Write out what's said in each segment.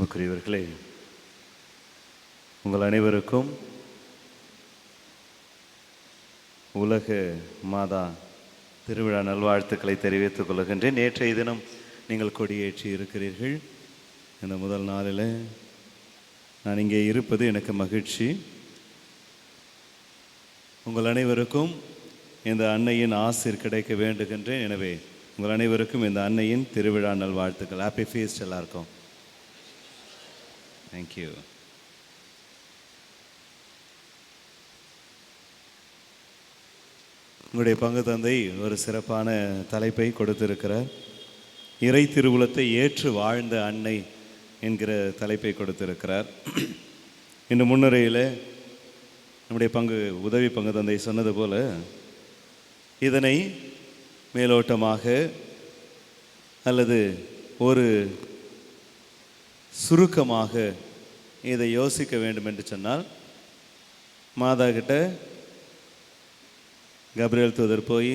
அன்புக்குரியவர்களே, உங்கள் அனைவருக்கும் உலக மாதா திருவிழா நல்வாழ்த்துக்களை தெரிவித்துக் கொள்கின்றேன். நேற்றைய தினம் நீங்கள் கொடியேற்றி இருக்கிறீர்கள். இந்த முதல் நாளில் நான் இங்கே இருப்பது எனக்கு மகிழ்ச்சி. உங்கள் அனைவருக்கும் இந்த அன்னையின் ஆசீர் கிடைக்க வேண்டுகின்றேன். எனவே உங்கள் அனைவருக்கும் இந்த அன்னையின் திருவிழா நல்வாழ்த்துக்கள். ஹாப்பி ஃபீஸ்ட் எல்லாருக்கும். தேங்க்யூ. உங்களுடைய பங்கு தந்தை ஒரு சிறப்பான தலைப்பை கொடுத்திருக்கிறார். இறை திருவுளத்தை ஏற்று வாழ்ந்த அன்னை என்கிற தலைப்பை கொடுத்திருக்கிறார். இந்த முன்னுரையில் நம்முடைய உதவி பங்கு தந்தை சொன்னது போல இதனை மேலோட்டமாக அல்லது ஒரு சுருக்கமாக இதை யோசிக்க வேண்டும் என்று சொன்னால், மாதா கிட்ட கபிரியேல் தூதர் போய்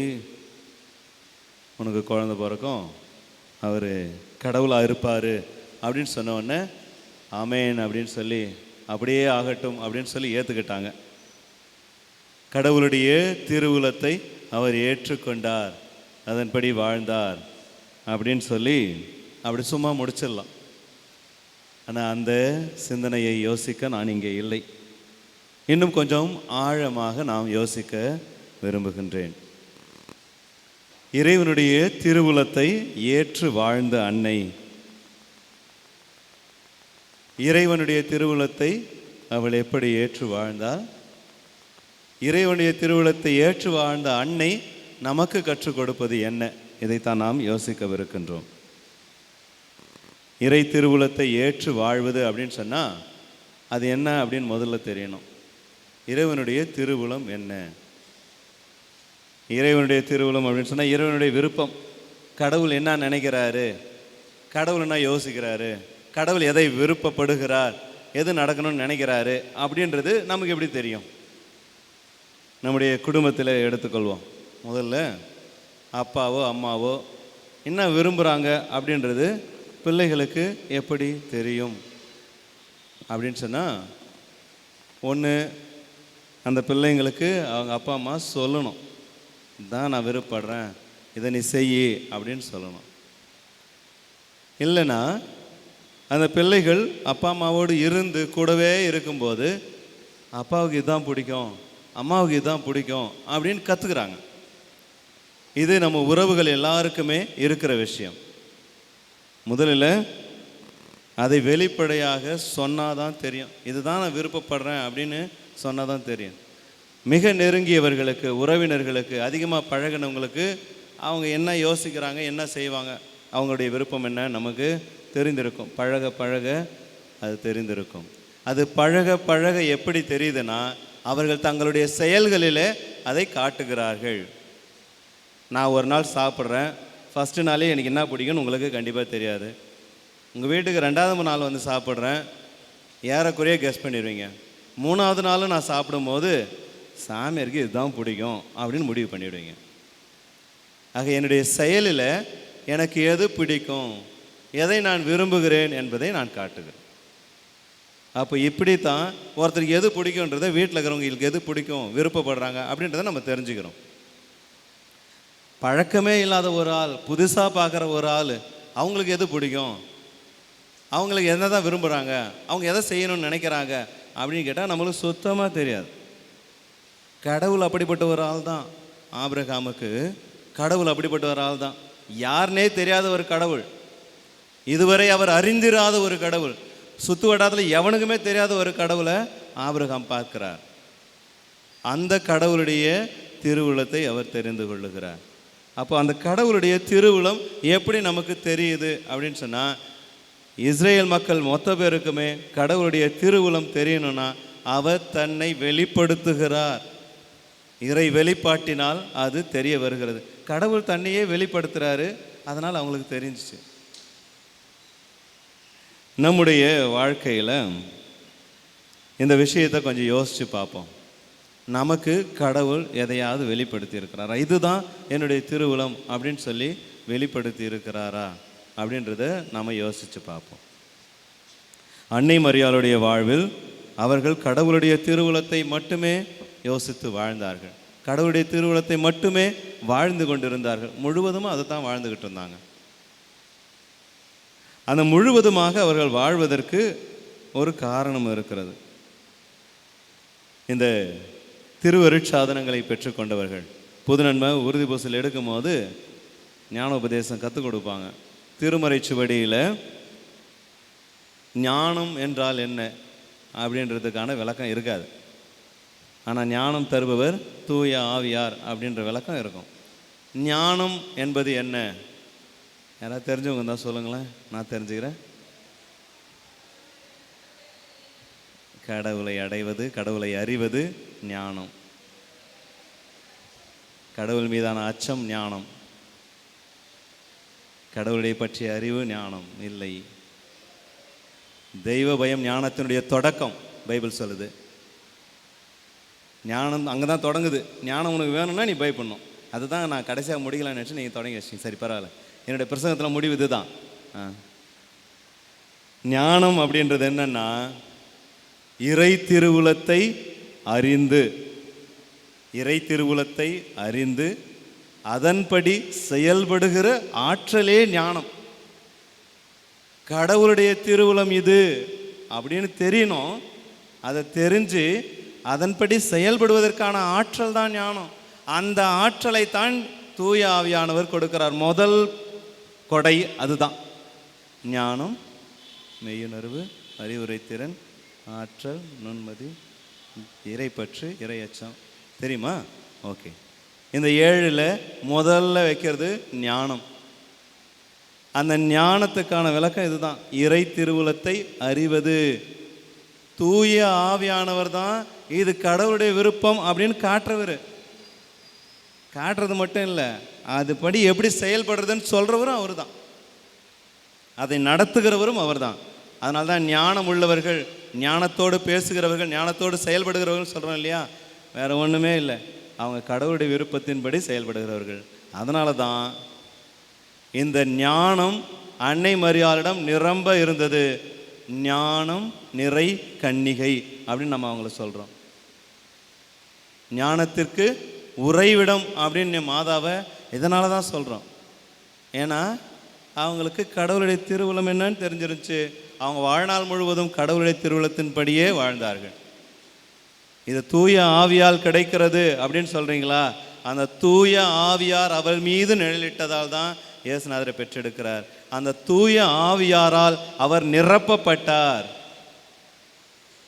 உனக்கு குழந்தை பிறக்கும், அவர் கடவுளாக இருப்பார் அப்படின்னு சொன்ன உடனே ஆமேன் அப்படின்னு சொல்லி அப்படியே ஆகட்டும் அப்படின்னு சொல்லி ஏற்றுக்கிட்டாங்க. கடவுளுடைய திருவுளத்தை அவர் ஏற்றுக்கொண்டார், அதன்படி வாழ்ந்தார் அப்படின்னு சொல்லி அப்படி சும்மா முடிச்சிடலாம். ஆனால் அந்த சிந்தனையை யோசிக்க நான் இங்கே இல்லை. இன்னும் கொஞ்சம் ஆழமாக நாம் யோசிக்க விரும்புகின்றேன். இறைவனுடைய திருவுளத்தை ஏற்று வாழ்ந்த அன்னை, இறைவனுடைய திருவுளத்தை அவள் எப்படி ஏற்று வாழ்ந்தாள்? இறைவனுடைய திருவுளத்தை ஏற்று வாழ்ந்த அன்னை நமக்கு கற்றுக் கொடுப்பது என்ன? இதைத்தான் நாம் யோசிக்கவிருக்கின்றோம். இறை திருவுளத்தை ஏற்று வாழ்வது அப்படின்னு சொன்னால் அது என்ன அப்படின்னு முதல்ல தெரியணும். இறைவனுடைய திருவுளம் என்ன? இறைவனுடைய திருவுளம் அப்படின்னு சொன்னால் இறைவனுடைய விருப்பம். கடவுள் என்ன நினைக்கிறாரு, கடவுள் என்ன யோசிக்கிறாரு, கடவுள் எதை விருப்பப்படுகிறார், எது நடக்கணும்னு நினைக்கிறாரு அப்படின்றது நமக்கு எப்படி தெரியும்? நம்முடைய குடும்பத்தில் எடுத்துக்கொள்வோம். முதல்ல அப்பாவோ அம்மாவோ என்ன விரும்புகிறாங்க அப்படின்றது பிள்ளைகளுக்கு எப்படி தெரியும் அப்படின்னு சொன்னால், ஒன்று அந்த பிள்ளைங்களுக்கு அவங்க அப்பா அம்மா சொல்லணும், இதான் நான் விருப்பப்படுறேன், இதை நீ செய் அப்படின்னு சொல்லணும். இல்லைன்னா அந்த பிள்ளைகள் அப்பா அம்மாவோடு இருந்து கூடவே இருக்கும்போது அப்பாவுக்கு இதுதான் பிடிக்கும், அம்மாவுக்கு இதுதான் பிடிக்கும் அப்படின்னு கற்றுக்குறாங்க. இது நம்ம உறவுகள் எல்லாருக்குமே இருக்கிற விஷயம். முதலில் அதை வெளிப்படையாக சொன்னாதான் தெரியும். இதுதான் நான் விருப்பப்படுறேன் அப்படின்னு சொன்னாதான் தெரியும். மிக நெருங்கியவர்களுக்கு, உறவினர்களுக்கு, அதிகமாக பழகினவங்களுக்கு அவங்க என்ன யோசிக்கிறாங்க, என்ன செய்வாங்க, அவங்களுடைய விருப்பம் என்ன நமக்கு தெரிந்திருக்கும். பழக பழக அது தெரிந்திருக்கும். அது பழக பழக எப்படி தெரியுதுன்னா, அவர்கள் தங்களுடைய செயல்களில் அதை காட்டுகிறார்கள். நான் ஒரு நாள் சாப்பிட்றேன், ஃபஸ்ட்டு நாளே எனக்கு என்ன பிடிக்கும்னு உங்களுக்கு கண்டிப்பாக தெரியாது. உங்கள் வீட்டுக்கு 2வது நாள் வந்து சாப்பிட்றேன், ஏறக்குறைய கெஸ் பண்ணிடுவீங்க. 3வது நாளும் நான் சாப்பிடும்போது சாமியாருக்கு இதுதான் பிடிக்கும் அப்படின்னு முடிவு பண்ணிவிடுவீங்க. ஆக என்னுடைய செயலில் எனக்கு எது பிடிக்கும், எதை நான் விரும்புகிறேன் என்பதை நான் காட்டுகிறேன். அப்போ இப்படித்தான் ஒருத்தருக்கு எது பிடிக்குன்றதை வீட்டில் இருக்கிறவங்களுக்கு எது பிடிக்கும், விருப்பப்படுறாங்க அப்படின்றத நம்ம தெரிஞ்சுக்கிறோம். பழக்கமே இல்லாத ஒரு ஆள், புதுசாக பார்க்குற ஒரு ஆள், அவங்களுக்கு எது பிடிக்கும், அவங்களுக்கு என்ன தான் விரும்புகிறாங்க, அவங்க எதை செய்யணும்னு நினைக்கிறாங்க அப்படின்னு கேட்டால் நம்மளுக்கு சுத்தமாக தெரியாது. கடவுள் அப்படிப்பட்ட ஒரு ஆள் தான். ஆபிரகாமுக்கு கடவுள் அப்படிப்பட்ட ஒரு ஆள் தான். யாருனே தெரியாத ஒரு கடவுள், இதுவரை அவர் அறிந்திராத ஒரு கடவுள், சுற்று வட்டாரத்தில் எவனுக்குமே தெரியாத ஒரு கடவுளை ஆபிரகாம் பார்க்கிறார். அந்த கடவுளுடைய திருவுளத்தை அவர் தெரிந்து கொள்ளுகிறார். அப்போ அந்த கடவுளுடைய திருவுளம் எப்படி நமக்கு தெரியுது அப்படின்னு சொன்னால், இஸ்ரேல் மக்கள் மொத்த பேருக்குமே கடவுளுடைய திருவுளம் தெரியணும்னா அவர் தன்னை வெளிப்படுத்துகிறார். இறை வெளிப்பாட்டினால் அது தெரிய வருகிறது. கடவுள் தன்னையே வெளிப்படுத்துகிறாரு, அதனால் அவங்களுக்கு தெரிஞ்சிச்சு. நம்முடைய வாழ்க்கையில் இந்த விஷயத்தை கொஞ்சம் யோசித்து பார்ப்போம். நமக்கு கடவுள் எதையாவது வெளிப்படுத்தி இருக்கிறாரா? இதுதான் என்னுடைய திருவுளம் அப்படின்னு சொல்லி வெளிப்படுத்தி இருக்கிறாரா அப்படின்றத நம்ம யோசித்து பார்ப்போம். அன்னை மரியாளுடைய வாழ்வில் அவர்கள் கடவுளுடைய திருவுளத்தை மட்டுமே யோசித்து வாழ்ந்தார்கள். கடவுளுடைய திருவுளத்தை மட்டுமே வாழ்ந்து கொண்டிருந்தார்கள். முழுவதுமாக அதை தான் வாழ்ந்துக்கிட்டு இருந்தாங்க. அந்த முழுவதுமாக அவர்கள் வாழ்வதற்கு ஒரு காரணம் இருக்கிறது. இந்த திருவருட்சாதனங்களை பெற்றுக்கொண்டவர்கள் புதுநன்மை உறுதி பூசல் எடுக்கும்போது ஞானோபதேசம் கற்றுக் கொடுப்பாங்க. திருமறை சுவடியில் ஞானம் என்றால் என்ன அப்படின்றதுக்கான விளக்கம் இருக்காது. ஆனால் ஞானம் தருபவர் தூய ஆவியார் அப்படின்ற விளக்கம் இருக்கும். ஞானம் என்பது என்ன? யாராவது தெரிஞ்சவங்க தான் சொல்லுங்களேன், நான் தெரிஞ்சுக்கிறேன். கடவுளை அடைவது, கடவுளை அறிவது ஞானம். கடவுள் மீதான அச்சம் ஞானம். கடவுளை பற்றிய அறிவு ஞானம் இல்லை. தெய்வ பயம் ஞானத்தினுடைய தொடக்கம் பைபிள் சொல்லுது. ஞானம் அங்கே தான் தொடங்குது. ஞானம் உனக்கு வேணும்னா நீ பயப்படணும். அதுதான் நான் கடைசியாக முடிக்கலான்னு நினச்சி நீங்கள் தொடங்கி வச்சிங்க. சரி, பரவாயில்ல. என்னுடைய பிரசங்கத்தில் முடிவு இது தான். ஞானம் அப்படின்றது என்னன்னா, இறை திருவுளத்தை அறிந்து, இறை திருவுளத்தை அறிந்து அதன்படி செயல்படுகிற ஆற்றலே ஞானம். கடவுளுடைய திருவுளம் இது அப்படின்னு தெரியணும். அதை தெரிஞ்சு அதன்படி செயல்படுவதற்கான ஆற்றல் தான் ஞானம். அந்த ஆற்றலை தான் தூய ஆவியானவர் கொடுக்கிறார். முதல் கொடை அதுதான். ஞானம், மெய்யுணர்வு, அறிவுரைத்திறன், ஆற்றல், நுண்மதி, இறைப்பற்று, இறையச்சம். தெரியுமா? ஓகே. இந்த 7ல் முதல்ல வைக்கிறது ஞானம். அந்த ஞானத்துக்கான விளக்கம் இதுதான். இறை திருவுளத்தை அறிவது. தூய ஆவியானவர் தான் இது கடவுளுடைய விருப்பம் அப்படின்னு காட்டுறவர். காட்டுறது மட்டும் இல்லை, அதுபடி எப்படி செயல்படுறதுன்னு சொல்கிறவரும் அவர் தான். அதை நடத்துகிறவரும் அவர் தான். அதனால தான் ஞானம் உள்ளவர்கள், ஞானத்தோடு பேசுகிறவர்கள், ஞானத்தோடு செயல்படுகிறவர்கள் சொல்கிறோம் இல்லையா? வேறு ஒன்றுமே இல்லை, அவங்க கடவுளுடைய விருப்பத்தின்படி செயல்படுகிறவர்கள். அதனால தான் இந்த ஞானம் அன்னை மரியாளிடம் நிரம்ப இருந்தது. ஞானம் நிறை கன்னிகை அப்படின்னு நம்ம அவங்கள சொல்கிறோம். ஞானத்திற்கு உறைவிடம் அப்படின்னு மாதாவை இதனால தான் சொல்கிறோம். ஏன்னா அவங்களுக்கு கடவுளுடைய திருவுளம் என்னன்னு தெரிஞ்சிருந்துச்சு. அவங்க வாழ்நாள் முழுவதும் கடவுளுடைய திருவுளத்தின்படியே வாழ்ந்தார்கள். இது தூய ஆவியால் கிடைக்கிறது அப்படின்னு சொல்கிறீங்களா? அந்த தூய ஆவியார் அவர் மீது நிழலிட்டதால் தான் இயேசுநாதரை பெற்றெடுக்கிறார். அந்த தூய ஆவியாரால் அவர் நிரப்பப்பட்டார்.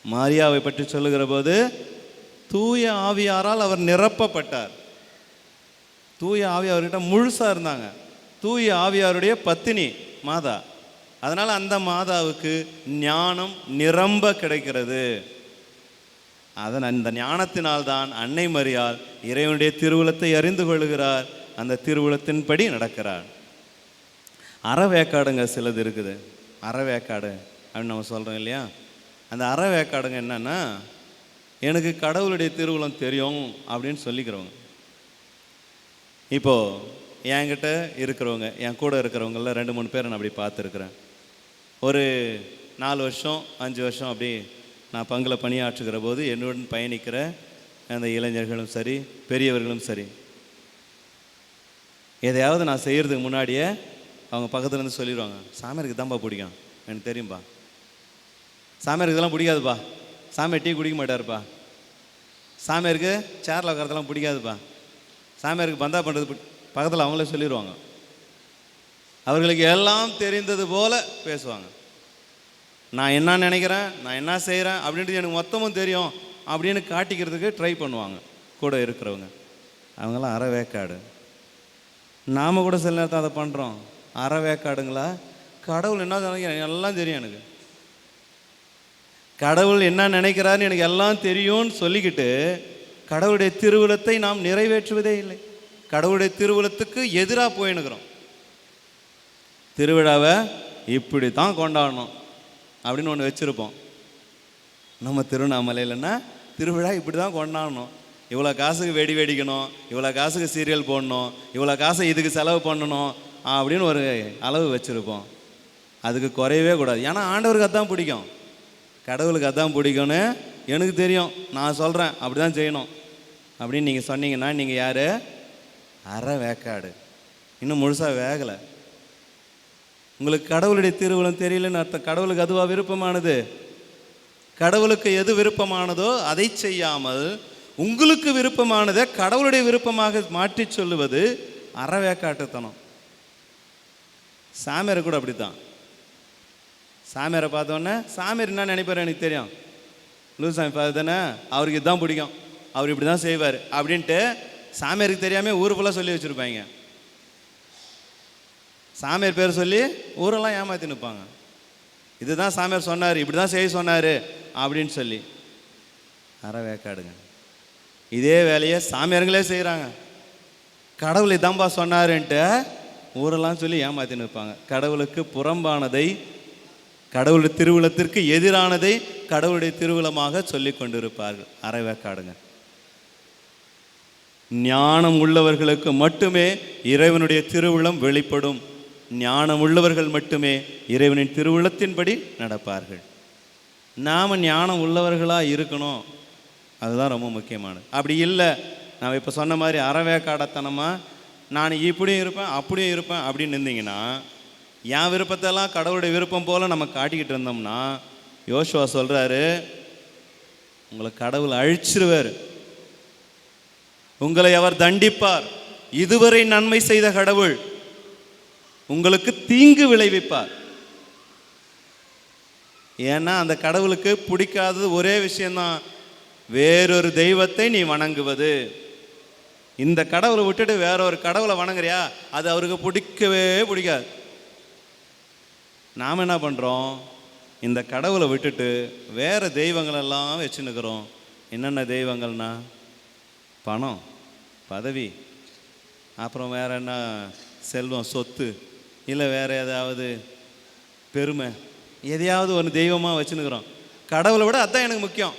மாரியாவை பற்றி சொல்லுகிற போது தூய ஆவியாரால் அவர் நிரப்பப்பட்டார். தூய ஆவியார்கிட்ட முழுசாக இருந்தாங்க. தூய ஆவியாருடைய பத்தினி மாதா. அதனால் அந்த மாதாவுக்கு ஞானம் நிரம்ப கிடைக்கிறது. அந்த ஞானத்தினால்தான் அன்னை மரியாள் இறைவனுடைய திருவுளத்தை அறிந்து கொள்கிறார். அந்த திருவுளத்தின்படி நடக்கிறார். அறவேக்காடுங்க சிலது இருக்குது. அறவேக்காடு அப்படின்னு நம்ம சொல்கிறோம் இல்லையா? அந்த அறவேக்காடுங்க என்னன்னா, எனக்கு கடவுளுடைய திருவுளம் தெரியும் அப்படின்னு சொல்லிக்கிறவங்க. இப்போது என்கிட்ட இருக்கிறவங்க, என் கூட இருக்கிறவங்களில் 2-3 பேரை நான் அப்படி பார்த்துருக்குறேன். ஒரு 4 வருஷம் 5 வருஷம் அப்படி நான் பங்கில் பணியாற்றுகிற போது என்னுடன் பயணிக்கிற அந்த இளைஞர்களும் சரி, பெரியவர்களும் சரி, எதையாவது நான் செய்கிறதுக்கு முன்னாடியே அவங்க பக்கத்துலேருந்து சொல்லிடுவாங்க, சாமியாருக்கு தான்ப்பா பிடிக்கும், எனக்கு தெரியும்பா. சாமியாருக்கு இதெல்லாம் பிடிக்காதுப்பா, சாமியார் டீ குடிக்க மாட்டாருப்பா, சாமியாருக்கு சேரில் உட்காரதெல்லாம் பிடிக்காதுப்பா, சாமியாருக்கு பந்தா பண்ணுறது பக்கத்தில் அவங்களே சொல்லிடுவாங்க. அவர்களுக்கு எல்லாம் தெரிந்தது போல் பேசுவாங்க. நான் என்ன நினைக்கிறேன், நான் என்ன செய்கிறேன் அப்படின்றது எனக்கு மொத்தமும் தெரியும் அப்படின்னு காட்டிக்கிறதுக்கு ட்ரை பண்ணுவாங்க கூட இருக்கிறவங்க. அவங்களாம் அறவேக்காடு. நாம் கூட சில நேரத்தை அதை பண்ணுறோம். அறவேக்காடுங்களா? கடவுள் என்ன நினைக்கிறேன் எல்லாம் தெரியும் எனக்கு, கடவுள் என்ன நினைக்கிறாருன்னு எனக்கு எல்லாம் தெரியும்னு சொல்லிக்கிட்டு கடவுளுடைய திருவுளத்தை நாம் நிறைவேற்றுவதே இல்லை. கடவுளுடைய திருவுளத்துக்கு எதிராக போயின்னுக்கிறோம். திருவிழாவை இப்படி தான் கொண்டாடணும் அப்படின்னு ஒன்று வச்சுருப்போம். நம்ம திருவண்ணாமலையிலன்னா திருவிழா இப்படி தான் கொண்டாடணும், இவ்வளோ காசுக்கு வெடி வெடிக்கணும், இவ்வளோ காசுக்கு சீரியல் போடணும், இவ்வளோ காசை இதுக்கு செலவு பண்ணணும் அப்படின்னு ஒரு அளவு வச்சுருப்போம். அதுக்கு குறையவே கூடாது. ஏன்னா ஆண்டவருக்கு அதுதான் பிடிக்கும். கடவுளுக்கு அதான் பிடிக்கும்னு எனக்கு தெரியும், நான் சொல்கிறேன் அப்படி தான் செய்யணும் அப்படின்னு நீங்கள் சொன்னீங்கன்னா நீங்கள் யார்? அரை வேக்காடு, இன்னும் முழுசாக வேகலை. உங்களுக்கு கடவுளுடைய திருவுளம் தெரியலன்னு அர்த்தம். கடவுளுக்கு அதுவா விருப்பமானது? கடவுளுக்கு எது விருப்பமானதோ அதை செய்யாமல் உங்களுக்கு விருப்பமானதை கடவுளுடைய விருப்பமாக மாற்றி சொல்லுவது அறவேக்காட்டுத்தனம். சாமியாரை கூட அப்படித்தான். சாமியாரை பார்த்தோன்னே சாமியார் என்ன நினைப்பார் எனக்கு தெரியும், லூசாமி பார்த்து தானே, அவருக்கு இதுதான் பிடிக்கும், அவர் இப்படி தான் செய்வார் அப்படின்ட்டு சாமியாருக்கு தெரியாமல் ஊர் ஃபுல்லாக சொல்லி வச்சுருப்பாங்க. சாமியார் பேர் சொல்லி ஊரெல்லாம் ஏமாற்றி நிற்பாங்க. இதுதான் சாமியார் சொன்னார், இப்படி தான் செய்ய சொன்னார் அப்படின்னு சொல்லி. அறவேக்காடுங்க. இதே வேலையை சாமியாருங்களே செய்கிறாங்க. கடவுள் இதான்பா சொன்னாருன்ட்டு ஊரெல்லாம் சொல்லி ஏமாற்றி நிற்பாங்க. கடவுளுக்கு புறம்பானதை, கடவுளுடைய திருவுளத்திற்கு எதிரானதை கடவுளுடைய திருவுளமாக சொல்லி கொண்டிருப்பார்கள். அறவேக்காடுங்க. ஞானம் உள்ளவர்களுக்கு மட்டுமே இறைவனுடைய திருவுளம் வெளிப்படும். ஞானம் உள்ளவர்கள் மட்டுமே இறைவனின் திருவுளத்தின்படி நடப்பார்கள். நாம் ஞானம் உள்ளவர்களாக இருக்கணும், அதுதான் ரொம்ப முக்கியமானது. அப்படி இல்லை, நான் இப்போ சொன்ன மாதிரி அறவேக்காடத்தனமாக நான் இப்படியும் இருப்பேன் அப்படியும் இருப்பேன் அப்படின்னு இருந்தீங்கன்னா, என் விருப்பத்தெல்லாம் கடவுளுடைய விருப்பம் போல் நம்ம காட்டிக்கிட்டு இருந்தோம்னா, யோசுவா சொல்கிறாரு, உங்களை கடவுள் அழிச்சிருவார், உங்களை அவர் தண்டிப்பார், இதுவரை நன்மை செய்த கடவுள் உங்களுக்கு தீங்கு விளைவிப்பார். ஏன்னா அந்த கடவுளுக்கு பிடிக்காதது ஒரே விஷயந்தான், வேறொரு தெய்வத்தை நீ வணங்குவது. இந்த கடவுளை விட்டுட்டு வேற ஒரு கடவுளை வணங்குறியா, அது அவருக்கு பிடிக்கவே பிடிக்காது. நாம் என்ன பண்ணுறோம், இந்த கடவுளை விட்டுட்டு வேறு தெய்வங்களெல்லாம் வச்சுன்னுக்கிறோம். என்னென்ன தெய்வங்கள்னா, பணம், பதவி, அப்புறம் வேறு என்ன, செல்வம், சொத்து, இல்லை வேறு ஏதாவது பெருமை, எதையாவது ஒரு தெய்வமாக வச்சுன்னுக்கிறோம். கடவுளை விட அதான் எனக்கு முக்கியம்,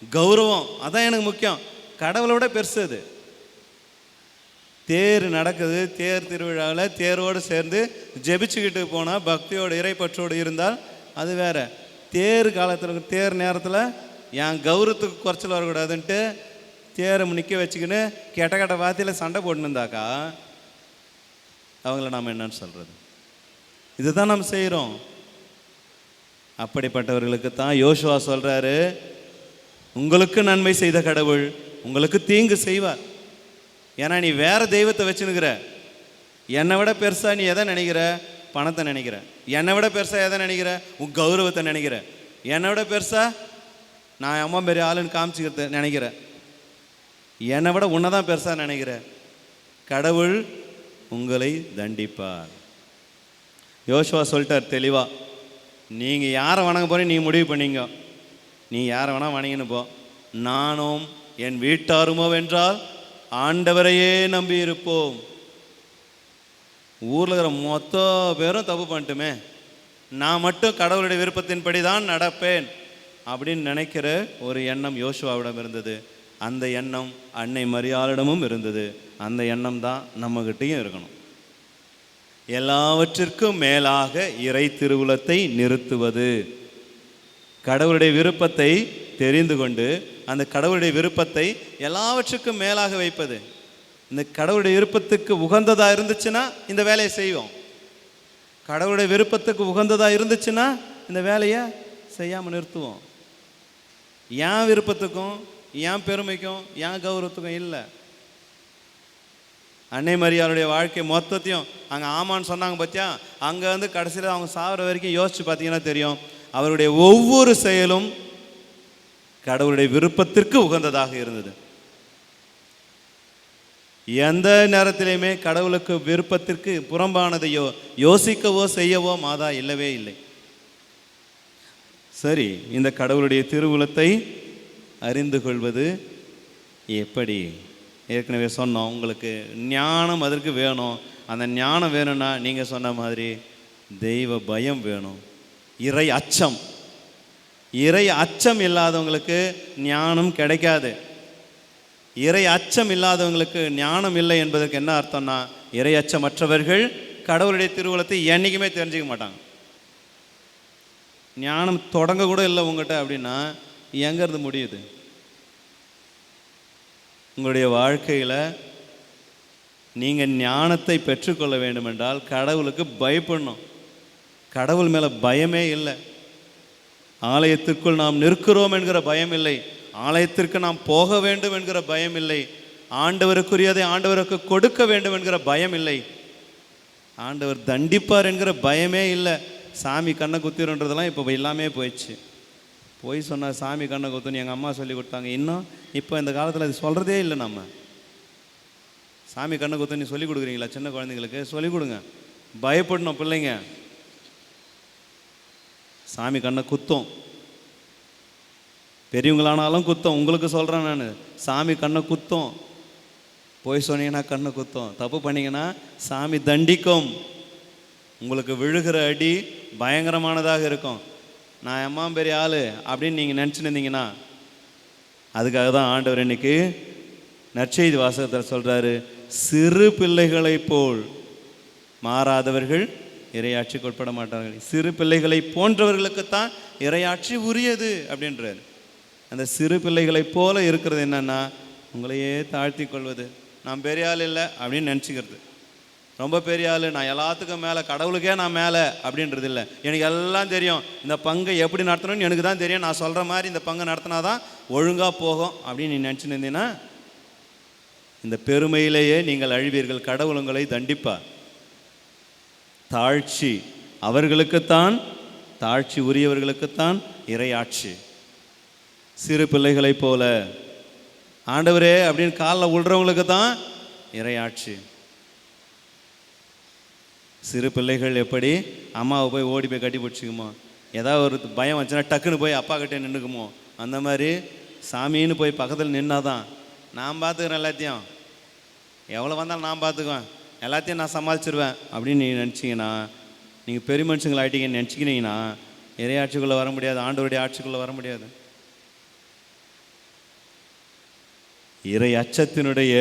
கௌரவம் அதான் எனக்கு முக்கியம், கடவுளை விட பெருசு அது. தேர் நடக்குது, தேர் திருவிழாவில் தேரோடு சேர்ந்து ஜெபிச்சுக்கிட்டு போனால், பக்தியோடு இறைப்பற்றோடு இருந்தால் அது வேற. தேர் காலத்தில், தேர் நேரத்தில் என் கௌரவத்துக்கு குறைச்சல் வரக்கூடாதுன்ட்டு தேரை நிற்க வச்சுக்கின்னு கெட்ட கெட்ட வார்த்தையில் சண்டை போட்டுருந்தாக்கா அவங்கள நாம் என்னன்னு சொல்கிறது? இதுதான் நம்ம செய்கிறோம். அப்படிப்பட்டவர்களுக்கு தான் யோசுவா சொல்கிறாரு, உங்களுக்கு நன்மை செய்த கடவுள் உங்களுக்கு தீங்கு செய்வார். ஏன்னா நீ வேற தெய்வத்தை வச்சுன்னுக்கிற. என்னை விட பெருசாக நீ எதை நினைக்கிற? பணத்தை நினைக்கிற. என்னை விட பெருசாக எதை நினைக்கிற? உன் கௌரவத்தை நினைக்கிற. என்னை விட பெருசாக நான் அம்மா பெரிய ஆளுன்னு காமிச்சிக்கிறத நினைக்கிற. என்னை விட உன்னை தான் பெருசாக நினைக்கிற. கடவுள் உங்களை தண்டிப்பார். யோசுவா சொல்லிட்டார் தெளிவாக, நீங்கள் யாரை வணங்க போகிறீங்க நீ முடிவு பண்ணிங்க. நீ யாரை வேணால் வணங்கின்னு போ, நானும் என் வீட்டாருமோ வென்றால் ஆண்டவரையே நம்பி இருப்போம். ஊரில் இருக்கிற மொத்த பேரும் தப்பு பண்ணிட்டுமே, நான் மட்டும் கடவுளுடைய விருப்பத்தின்படி தான் நடப்பேன் அப்படின்னு நினைக்கிற ஒரு எண்ணம் யோசுவாவிடம் இருந்தது. அந்த எண்ணம் அன்னை மரியாளிடமும் இருந்தது. அந்த எண்ணம் தான் நம்மகிட்டையும் இருக்கணும். எல்லாவற்றிற்கும் மேலாக இறை திருவுளத்தை நிறுத்துவது, கடவுளுடைய விருப்பத்தை தெரிந்து கொண்டு அந்த கடவுளுடைய விருப்பத்தை எல்லாவற்றுக்கும் மேலாக வைப்பது. இந்த கடவுளுடைய விருப்பத்துக்கு உகந்ததாக இருந்துச்சுன்னா இந்த வேலையை செய்வோம். கடவுளுடைய விருப்பத்துக்கு உகந்ததாக இருந்துச்சுன்னா இந்த வேலையை செய்யாமல் நிறுத்துவோம். என் விருப்பத்துக்கும் என் பெருமைக்கும் என் கௌரவத்துக்கும் இல்லை. அன்னை மரியாளுடைய வாழ்க்கை மொத்தத்தையும் அங்கே ஆமான்னு சொன்னாங்க பார்த்தியா, அங்கே வந்து கடைசியில் அவங்க சாகிற வரைக்கும் யோசித்து பார்த்தீங்கன்னா தெரியும், அவருடைய ஒவ்வொரு செயலும் கடவுளுடைய விருப்பத்திற்கு உகந்ததாக இருந்தது. எந்த நேரத்திலையுமே கடவுளுக்கு விருப்பத்திற்கு புறம்பானதையோ யோசிக்கவோ செய்யவோ மாதா இல்லவே இல்லை. சரி, இந்த கடவுளுடைய திருவுளத்தை அறிந்து கொள்வது எப்படி? ஏற்கனவே சொன்னோம், உங்களுக்கு ஞானம் அதற்கு வேணும். அந்த ஞானம் வேணும்னா நீங்கள் சொன்ன மாதிரி தெய்வ பயம் வேணும், இறை அச்சம். இறை அச்சம் இல்லாதவங்களுக்கு ஞானம் கிடைக்காது. இறை அச்சம் இல்லாதவங்களுக்கு ஞானம் இல்லை என்பதற்கு என்ன அர்த்தம்னா, இறை அச்சமற்றவர்கள் கடவுளுடைய திருவுளத்தை என்றைக்குமே தெரிஞ்சிக்க மாட்டாங்க. ஞானம் தொடங்க கூட இல்லை உங்கள்கிட்ட அப்படின்னா எங்கேருந்து முடியுது? உங்களுடைய வாழ்க்கையில் நீங்கள் ஞானத்தை பெற்றுக்கொள்ள வேண்டும் என்றால் கடவுளுக்கு பயப்படணும். கடவுள் மேலே பயமே இல்லை. ஆலயத்திற்குள் நாம் நிற்கிறோம் என்கிற பயம் இல்லை. ஆலயத்திற்கு நாம் போக வேண்டும் என்கிற பயம் இல்லை. ஆண்டவருக்குரியதை ஆண்டவருக்கு கொடுக்க வேண்டும் என்கிற பயம் இல்லை. ஆண்டவர் தண்டிப்பார் என்கிற பயமே இல்லை. சாமி கண்ணை குத்திரன்றதெல்லாம் இப்போ எல்லாமே போயிடுச்சு. போய் சொன்னால் சாமி கண்ணை குத்துன்னு எங்கள் அம்மா சொல்லி கொடுத்தாங்க. இன்னும் இப்போ இந்த காலத்தில் அது சொல்கிறதே இல்லை. நம்ம சாமி கண்ணை குத்துன்னு சொல்லி கொடுக்குறீங்களா? சின்ன குழந்தைங்களுக்கு சொல்லிக் கொடுங்க. பயப்படணும் பிள்ளைங்க. சாமி கண்ணை குத்தம், பெரியவங்களானாலும் குத்தம். உங்களுக்கு சொல்கிறேன் நான், சாமி கண்ணை குத்தம். போய் சொன்னீங்கன்னா கண்ணை குத்தம், தப்பு பண்ணிங்கன்னா சாமி தண்டிக்கும். உங்களுக்கு விழுகிற அடி பயங்கரமானதாக இருக்கும். நான் அம்மா பெரிய ஆள் அப்படின்னு நீங்கள் நினச்சின்னு இருந்தீங்கன்னா, அதுக்காக தான் ஆண்டவர் இன்னைக்கு நற்செய்தி வாசகத்தில் சொல்கிறாரு, சிறு பிள்ளைகளை போல் மாறாதவர்கள் இறையாட்சிக்கு உட்பட மாட்டார்கள். சிறு பிள்ளைகளை போன்றவர்களுக்குத்தான் இறையாட்சி உரியது அப்படின்றார். அந்த சிறு பிள்ளைகளை போல இருக்கிறது என்னன்னா, உங்களையே தாழ்த்தி கொள்வது. நான் பெரிய ஆள் இல்லை அப்படின்னு நினச்சிக்கிறது. ரொம்ப பெரிய ஆள், நான் எல்லாத்துக்கும் மேலே, கடவுளுக்கே நான் மேலே அப்படின்றது இல்லை. எனக்கு எல்லாம் தெரியும், இந்த பங்கை எப்படி நடத்தணும்னு எனக்கு தான் தெரியும், நான் சொல்கிற மாதிரி இந்த பங்கை நடத்தினா தான் ஒழுங்காக போகும் அப்படின்னு நீ நினச்சின்னு இருந்தீங்கன்னா, இந்த பெருமையிலேயே நீங்கள் அழிவீர்கள். கடவுள் உங்களை தண்டிப்பார். தாழ்ச்சி அவர்களுக்குத்தான், தாழ்ச்சி உரியவர்களுக்குத்தான் இறையாட்சி. சிறு பிள்ளைகளைப் போல ஆண்டவரே அப்படின்னு காலில் விழுறவங்களுக்கு தான் இறையாட்சி. சிறு பிள்ளைகள் எப்படி அம்மாவை போய் ஓடி போய் கட்டி பிடிச்சிக்குமோ, ஏதாவது ஒரு பயம் வந்துச்சுன்னா டக்குன்னு போய் அப்பா கிட்டே நின்றுக்குமோ, அந்த மாதிரி சாமின்னு போய் பக்கத்தில் நின்னாதான் நான் பார்த்துக்கிறேன் எல்லாத்தையும், எவ்வளோ வந்தாலும் நான் பார்த்துக்குவேன், எல்லாத்தையும் நான் சமாளிச்சிருவேன் அப்படின்னு நீங்கள் நினச்சிங்கன்னா, நீங்கள் பெரிய மனுஷங்களை ஆகிட்டீங்கன்னு நினச்சிக்கினீங்கன்னா இறையாட்சிக்குள்ளே வர முடியாது, ஆண்டவருடைய ஆட்சிக்குள்ளே வர முடியாது. இறை அச்சத்தினுடைய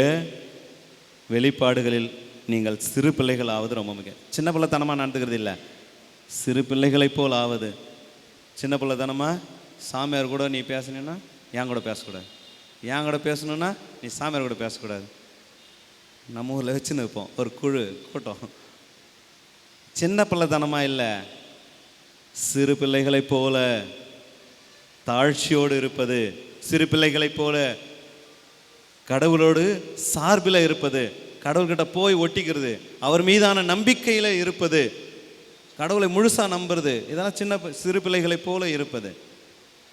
வெளிப்பாடுகளில் நீங்கள் சிறு பிள்ளைகள் ஆவது ரொம்ப முக்கியம். சின்ன பிள்ளைத்தனமாக நடந்துக்கிறது இல்லை, சிறு பிள்ளைகளை போல் ஆவது. சின்ன பிள்ளைத்தனமாக சாமியார் கூட நீ பேசணுன்னா என் கூட பேசக்கூடாது, என் கூட பேசணுன்னா நீ சாமியார் கூட பேசக்கூடாது. நம்ம ஊரில் வச்சுன்னு இருப்போம் ஒரு கூட்டம். சின்ன பிள்ளைத்தனமாக இல்லை, சிறு பிள்ளைகளைப் போல தாழ்ச்சியோடு இருப்பது, சிறு பிள்ளைகளைப் போல கடவுளோடு சார்பில் இருப்பது, கடவுள்கிட்ட போய் ஒட்டிக்கிறது, அவர் மீதான நம்பிக்கையில் இருப்பது, கடவுளை முழுசாக நம்புறது, இதெல்லாம் சிறு பிள்ளைகளைப் போல இருப்பது.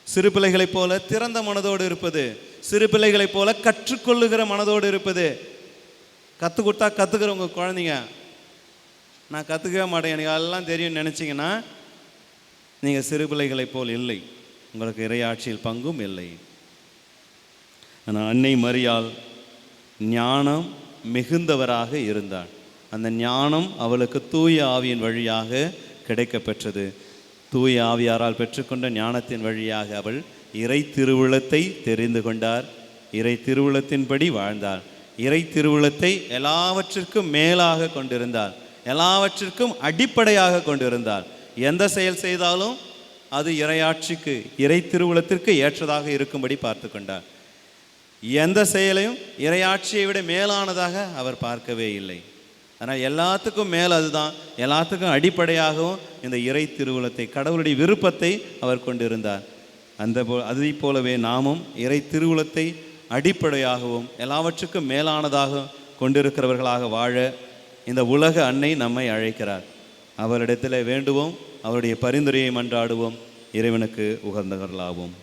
சிறு பிள்ளைகளைப் போல திறந்த மனதோடு இருப்பது, சிறு பிள்ளைகளைப் போல கற்றுக்கொள்ளுகிற மனதோடு இருப்பது. கற்றுக் கொடுத்தா கற்றுக்கிறவங்க குழந்தைங்க, நான் கற்றுக்கவே மாட்டேன் எனக்கு எல்லாம் தெரியும்னு நினச்சிங்கன்னா நீங்கள் சிறு பிள்ளைகளைப் போல் இல்லை, உங்களுக்கு இறையாட்சியில் பங்கும் இல்லை. ஆனால் அன்னை மரியாள் ஞானம் மிகுந்தவராக இருந்தாள். அந்த ஞானம் அவளுக்கு தூய ஆவியின் வழியாக கிடைக்கப்பெற்றது. தூய ஆவியாரால் பெற்றுக்கொண்ட ஞானத்தின் வழியாக அவள் இறை திருவுளத்தை தெரிந்து கொண்டார், இறை திருவுளத்தின்படி வாழ்ந்தாள், இறை திருவுளத்தை எல்லாவற்றிற்கும் மேலாக கொண்டிருந்தாள், எல்லாவற்றிற்கும் அடிப்படையாக கொண்டிருந்தாள். எந்த செயல் செய்தாலும் அது இறையாட்சிக்கு, இறை திருவுளத்திற்கு ஏற்றதாக இருக்கும்படி பார்த்து கொண்டார். எந்த செயலையும் இறையாட்சியை விட மேலானதாக அவர் பார்க்கவே இல்லை. ஆனால் எல்லாத்துக்கும் மேல் அதுதான், எல்லாத்துக்கும் அடிப்படையாகவும் இந்த இறை திருவுளத்தை, கடவுளுடைய விருப்பத்தை அவர் கொண்டிருந்தார். அதை போலவே நாமும் இறை திருவுளத்தை அடிப்படையாகவும் எல்லாவற்றுக்கும் மேலானதாக கொண்டிருக்கிறவர்களாக வாழ இந்த உலக அன்னை நம்மை அழைக்கிறார். அவரிடத்தில் வேண்டுவோம், அவருடைய பரிந்துரையை மன்றாடுவோம். இறைவனுக்கு உகந்தவர்களாவோம்.